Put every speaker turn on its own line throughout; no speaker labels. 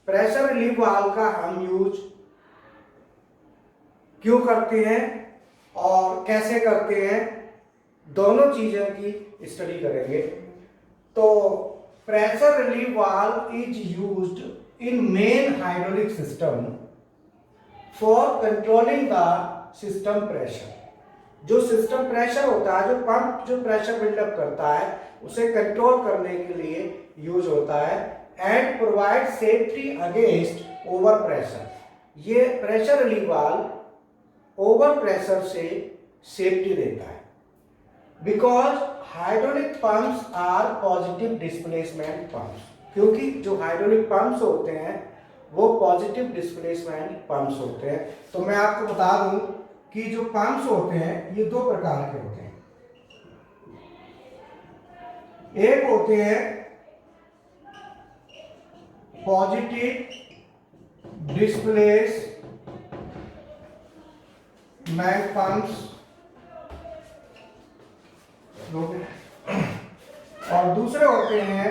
Pressure relief valve का हम use क्यों करते हैं और कैसे करते हैं, दोनों चीजों की स्टडी करेंगे। तो pressure relief valve is used in main hydraulic system for controlling the system pressure. जो सिस्टम प्रेशर होता है, जो पंप जो प्रेशर बिल्डअप करता है, उसे कंट्रोल करने के लिए यूज होता है and provide safety against over pressure. ये pressure relief valve over pressure से सेफ्टी देता है। Because hydraulic pumps are positive displacement pumps, क्योंकि जो हाइड्रोलिक पंप्स होते हैं वो पॉजिटिव डिस्प्लेसमेंट पंप्स होते हैं। तो मैं आपको बता दूं कि जो पंप्स होते हैं ये दो प्रकार के होते हैं। एक होते हैं पॉजिटिव डिस्प्लेसमेंट पंप्स और दूसरे होते हैं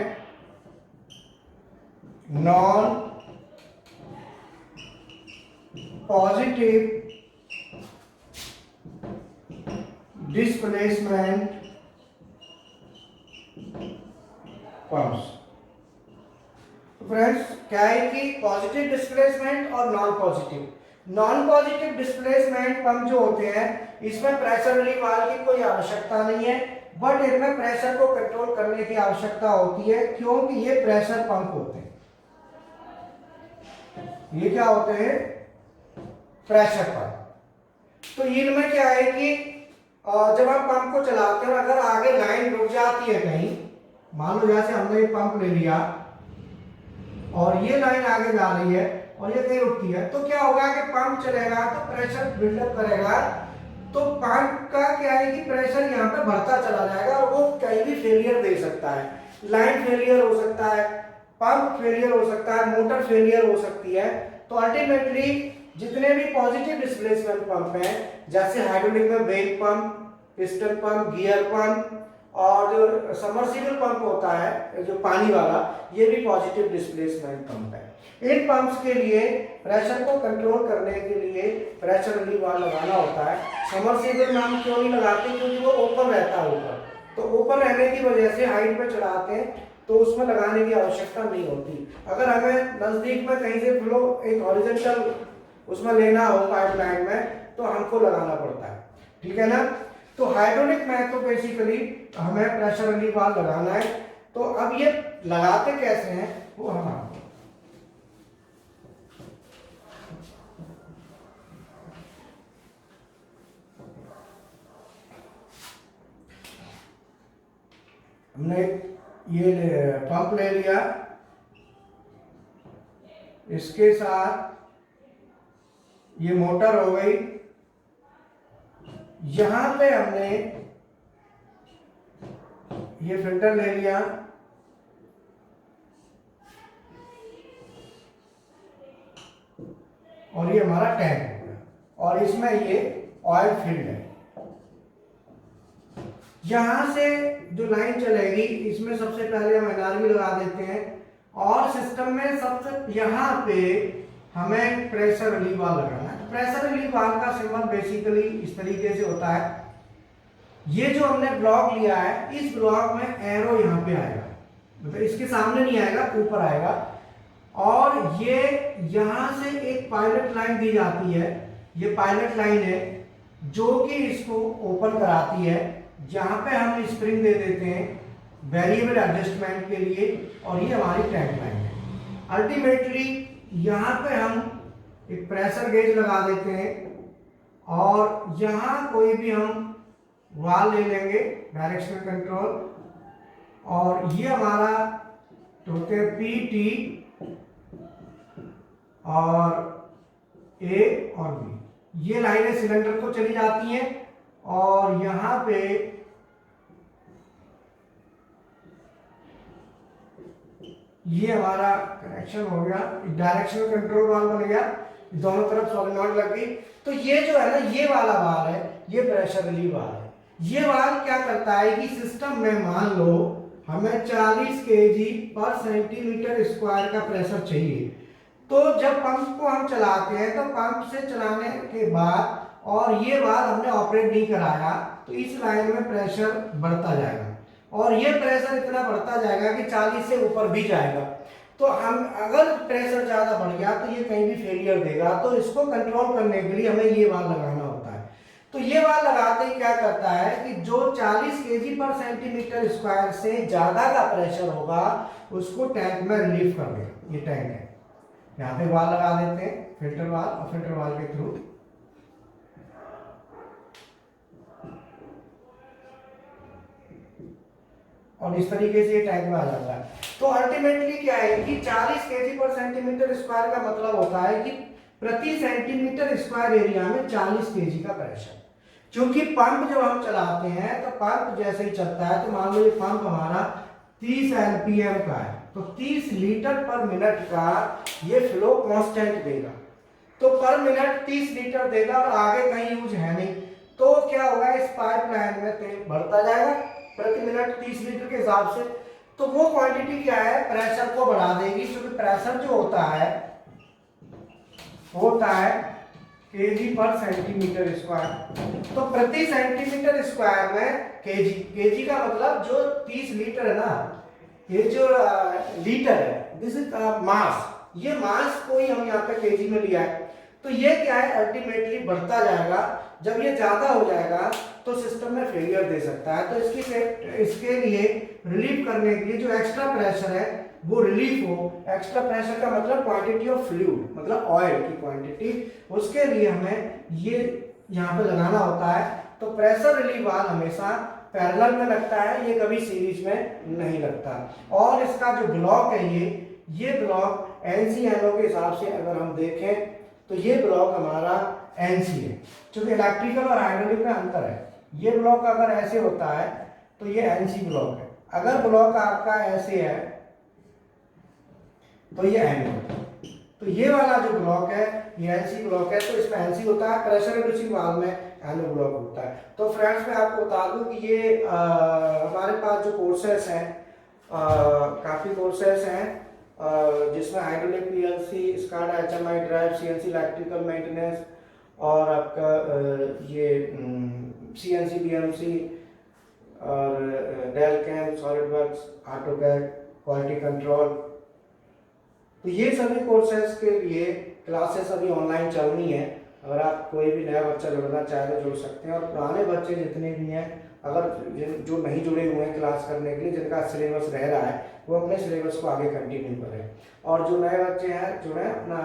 non positive displacement pumps. Friends क्या है कि पॉजिटिव डिस्प्लेसमेंट और नॉन पॉजिटिव डिस्प्लेसमेंट पंप जो होते हैं इसमें प्रेशर रिलीफ वाल्व की कोई आवश्यकता नहीं है, बट इनमें प्रेशर को कंट्रोल करने की आवश्यकता होती है, क्योंकि ये प्रेशर पंप होते हैं। ये क्या होते हैं? Pressure pump. तो इनमें क्या है कि जब हम पंप को चलाते हैं, अगर आगे लाइन रुक जाती है कहीं, मान लो जैसे हमने ये पंप ले लिया और ये लाइन आगे जा रही है और ये कहीं रुकती है, तो क्या होगा कि पंप चलेगा तो प्रेशर बिल्डअप करेगा, तो पंप का क्या है कि प्रेशर यहाँ पे बढ़ता चला जाएगा और वो कहीं भी फेलियर दे सकता है। लाइन फेलियर हो सकता है, पंप फेलियर हो सकता है, मोटर फेलियर हो सकती है। तो अल्टीमेटली जितने भी पॉजिटिव डिस्प्लेसमेंट पंप हैं, जैसे हाइड्रोलिक में when pump, piston pump, gear pump और जो सबमर्सिबल पंप होता है जो पानी वाला, ये भी पॉजिटिव डिस्प्लेसमेंट पंप है। इन पंप्स के लिए प्रेशर को कंट्रोल करने के लिए प्रेशर रिलीफ वाल्व लगाना होता है। सबमर्सिबल में हम क्यों नहीं लगाते? क्योंकि वो ओपन रहता है ऊपर, तो ओपन रहने की वजह से हाइट पे चढ़ाते हैं तो उसमें लगाने की आवश्यकता नहीं होती। अगर हमें नजदीक में कहीं से फ्लो एक हॉरिजॉन्टल उसमें लेना हो पाइपलाइन में, तो हमको लगाना पड़ता है, ठीक है ना। तो हाइड्रोलिक में तो बेसिकली हमें प्रेशर रिलीफ वाल्व लगाना है। तो अब ये लगाते कैसे हैं वो हम आपको हमने ये पंप ले लिया, इसके साथ ये मोटर हो गई, यहां पे हमने ये फिल्टर ले लिया, और ये हमारा टैंक हो गया, और इसमें ये ऑयल फील्ड है। यहां से जो लाइन चलेगी इसमें सबसे पहले हम एनआरवी लगा देते हैं, और सिस्टम में सबसे यहाँ पे हमें प्रेशर रिलीफ वाल्व लगाना है। प्रेशर रिलीफ वाल्व का सिंबल बेसिकली इस तरीके से होता है। ये जो हमने ब्लॉक लिया है, इस ब्लॉक में एरो यहाँ पे आएगा, मतलब इसके सामने नहीं आएगा, ऊपर आएगा, और ये यहाँ से एक पायलट लाइन दी जाती है। ये पायलट लाइन है जो कि इसको ओपन कराती है, जहां पे हम स्प्रिंग दे देते हैं वेरिएबल एडजस्टमेंट के लिए, और ये हमारी टैंक लाइन है। अल्टीमेटली यहाँ पे हम एक प्रेशर गेज लगा देते हैं, और यहाँ कोई भी हम वाल्व ले लेंगे डायरेक्शनल कंट्रोल, और ये हमारा होते हैं PT और A और B। ये लाइनें सिलेंडर को चली जाती हैं, और यहाँ पे ये हमारा कनेक्शन हो गया, डायरेक्शनल कंट्रोल वाल्व बन गया, दोनों तरफ सोलेनॉइड लग गई। तो ये जो है ना, ये वाला वाल्व है, ये प्रेशर रिलीफ वाल्व है। ये वाल्व क्या करता है कि सिस्टम में मान लो हमें 40 kg पर सेंटीमीटर स्क्वायर का प्रेशर चाहिए, तो जब पंप को हम चलाते हैं तो पंप से चलाने के बाद और ये बात हमने ऑपरेट नहीं कराया तो इस लाइन में प्रेशर बढ़ता जाएगा और ये प्रेशर इतना बढ़ता जाएगा कि 40 से ऊपर भी जाएगा। तो हम अगर प्रेशर ज्यादा बढ़ गया तो ये कहीं भी फेलियर देगा, तो इसको कंट्रोल करने के लिए हमें ये वाल्व लगाना होता है। तो ये वाल्व लगाते ही क्या करता है कि जो 40 केजी पर सेंटीमीटर स्क्वायर से ज्यादा का प्रेशर होगा उसको टैंक में रिलीफ कर देगा। ये टैंक है, यहाँ पे वाल्व लगा देते हैं फिल्टर वाल्व, और फिल्टर वाल्व के थ्रू और इस तरीके से ये टैंक में आ जाता है। तो अल्टीमेटली क्या है कि 40 केजी पर सेंटीमीटर स्क्वायर का मतलब होता है कि प्रति सेंटीमीटर स्क्वायर एरिया में 40 केजी का प्रेशर। क्योंकि पंप जब हम चलाते हैं तो पंप जैसे ही चलता है तो मान लो ये पंप हमारा 30 एलपीएम का है, तो 30 लीटर पर मिनट का ये फ्लो कांस्टेंट देगा। तो पर मिनट 30 लीटर देगा और आगे कहीं यूज है नहीं, तो क्या होगा इस पाइपलाइन में तेल बढ़ता जाएगा प्रति मिनट 30 लीटर के हिसाब से। तो वो क्वांटिटी क्या है, प्रेशर को बढ़ा देगी, क्योंकि प्रेशर जो होता है केजी पर सेंटीमीटर स्क्वायर। तो प्रति सेंटीमीटर स्क्वायर में केजी का मतलब जो 30 लीटर है ना, ये जो लीटर है दिस इज मास, ये मास को ही हम यहाँ पे केजी में लिया है। तो ये क्या है अल्टीमेटली बढ़ता जाएगा, जब ये ज्यादा हो जाएगा तो सिस्टम में फेलियर दे सकता है। तो इसके लिए रिलीफ करने के लिए जो एक्स्ट्रा प्रेशर है वो रिलीफ हो। एक्स्ट्रा प्रेशर का मतलब क्वांटिटी ऑफ फ्लूइड, मतलब ऑयल की क्वांटिटी, उसके लिए हमें ये यहाँ पे लगाना होता है। तो प्रेशर रिलीफ वाल्व हमेशा पैरेलल में लगता है, ये कभी सीरीज में नहीं लगता। और इसका जो ब्लॉक है ये ब्लॉक NC/NO के हिसाब से अगर हम देखें तो ये ब्लॉक हमारा NC है, क्योंकि इलेक्ट्रिकल और हाइड्रोलिक में अंतर है। ये ब्लॉक अगर ऐसे होता है तो ये NC ब्लॉक है, अगर ब्लॉक आपका ऐसे है तो ये NO। तो ये वाला जो ब्लॉक है ये NC ब्लॉक है, तो इसमें NC होता है, प्रेशर रिड्यूसिंग वाल्व में NO ब्लॉक होता है। तो फ्रेंड्स मैं आपको बता दूं कि ये हमारे पास जो कोर्सेस हैं काफ़ी कोर्सेस हैं जिसमें hydraulic PLC, SCADA, HMI drive, CNC electrical maintenance और आपका ये CNC BMC और डेलकैम, सॉलिडवर्क्स, ऑटोकैड, क्वालिटी कंट्रोल। तो ये सभी कोर्सेज के लिए क्लासेस अभी ऑनलाइन चल रही हैं। अगर आप कोई भी नया बच्चा जुड़ना चाहे तो जुड़ सकते हैं, और पुराने बच्चे जितने भी हैं अगर जो नहीं जुड़े हुए हैं क्लास करने के लिए, जिनका सिलेबस रह रहा है वो अपने सिलेबस को आगे कंटिन्यू करें। और जो नए बच्चे हैं जुड़े अपना,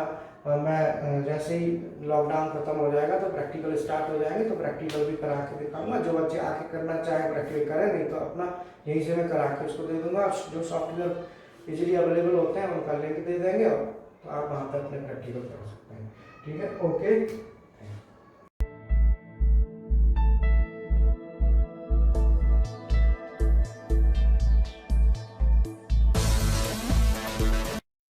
मैं जैसे ही लॉकडाउन खत्म हो जाएगा तो प्रैक्टिकल स्टार्ट हो जाएंगे, तो प्रैक्टिकल भी करा के दिखाऊंगा। जो बच्चे आके करना चाहे प्रैक्टिकल करें, नहीं तो अपना यहीं से मैं करा के उसको दे दूंगा। जो सॉफ्टवेयर इजीली अवेलेबल होते हैं उनका लिंक दे देंगे और तो आप वहाँ पर अपने प्रैक्टिकल कर सकते हैं। ठीक है, ओके।